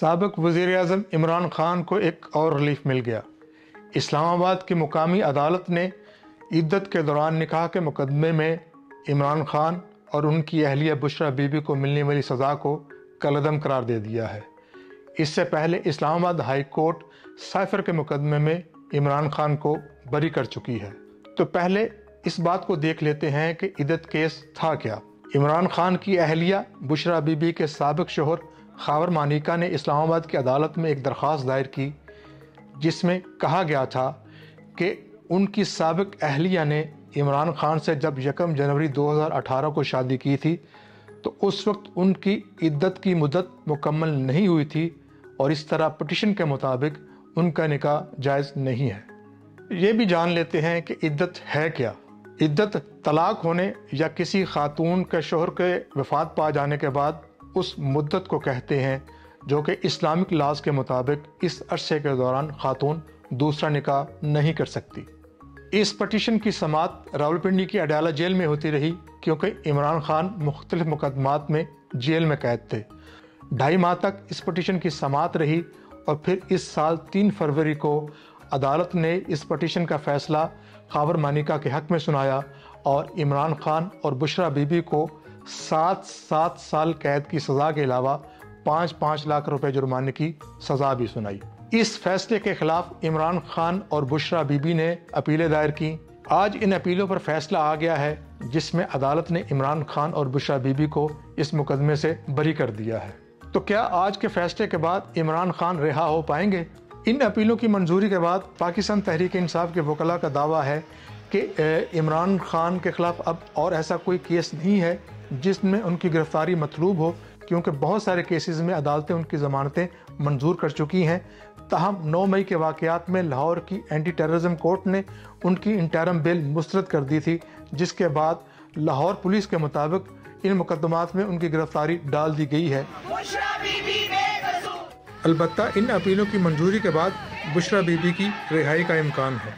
سابق وزیر اعظم عمران خان کو ایک اور ریلیف مل گیا۔ اسلام آباد کی مقامی عدالت نے عدت کے دوران نکاح کے مقدمے میں عمران خان اور ان کی اہلیہ بشرا بی بی کو ملنے والی سزا کو کالعدم قرار دے دیا ہے۔ اس سے پہلے اسلام آباد ہائی کورٹ سائفر کے مقدمے میں عمران خان کو بری کر چکی ہے۔ تو پہلے اس بات کو دیکھ لیتے ہیں کہ عدت کیس تھا کیا۔ عمران خان کی اہلیہ بشرا بی بی کے سابق شوہر خاور مانیکا نے اسلام آباد کی عدالت میں ایک درخواست دائر کی، جس میں کہا گیا تھا کہ ان کی سابق اہلیہ نے عمران خان سے جب 1 جنوری 2018 کو شادی کی تھی تو اس وقت ان کی عدت کی مدت مکمل نہیں ہوئی تھی اور اس طرح پٹیشن کے مطابق ان کا نکاح جائز نہیں ہے۔ یہ بھی جان لیتے ہیں کہ عدت ہے کیا۔ عدت طلاق ہونے یا کسی خاتون کے شوہر کے وفات پا جانے کے بعد اس مدت کو کہتے ہیں جو کہ اسلامک لاز کے مطابق اس عرصے کے دوران خاتون دوسرا نکاح نہیں کر سکتی۔ اس پٹیشن کی سماعت راولپنڈی کی اڈیالہ جیل میں ہوتی رہی کیونکہ عمران خان مختلف مقدمات میں جیل میں قید تھے۔ 2.5 ماہ تک اس پٹیشن کی سماعت رہی اور پھر اس سال 3 فروری کو عدالت نے اس پٹیشن کا فیصلہ خاور مانیکا کے حق میں سنایا اور عمران خان اور بشرا بی بی کو 7 سال قید کی سزا کے علاوہ 5 لاکھ روپے جرمانے کی سزا بھی سنائی۔ اس فیصلے کے خلاف عمران خان اور بشرا بی بی نے اپیلیں دائر کی۔ آج ان اپیلوں پر فیصلہ آ گیا ہے جس میں عدالت نے عمران خان اور بشرا بی بی کو اس مقدمے سے بری کر دیا ہے۔ تو کیا آج کے فیصلے کے بعد عمران خان رہا ہو پائیں گے؟ ان اپیلوں کی منظوری کے بعد پاکستان تحریک انصاف کے وکلاء کا دعویٰ ہے کہ عمران خان کے خلاف اب اور ایسا کوئی کیس نہیں ہے جس میں ان کی گرفتاری مطلوب ہو، کیونکہ بہت سارے کیسز میں عدالتیں ان کی ضمانتیں منظور کر چکی ہیں۔ تاہم 9 مئی کے واقعات میں لاہور کی اینٹی ٹیررزم کورٹ نے ان کی انٹرم بیل مسترد کر دی تھی، جس کے بعد لاہور پولیس کے مطابق ان مقدمات میں ان کی گرفتاری ڈال دی گئی ہے۔ البتہ ان اپیلوں کی منظوری کے بعد بشرا بی بی کی رہائی کا امکان ہے۔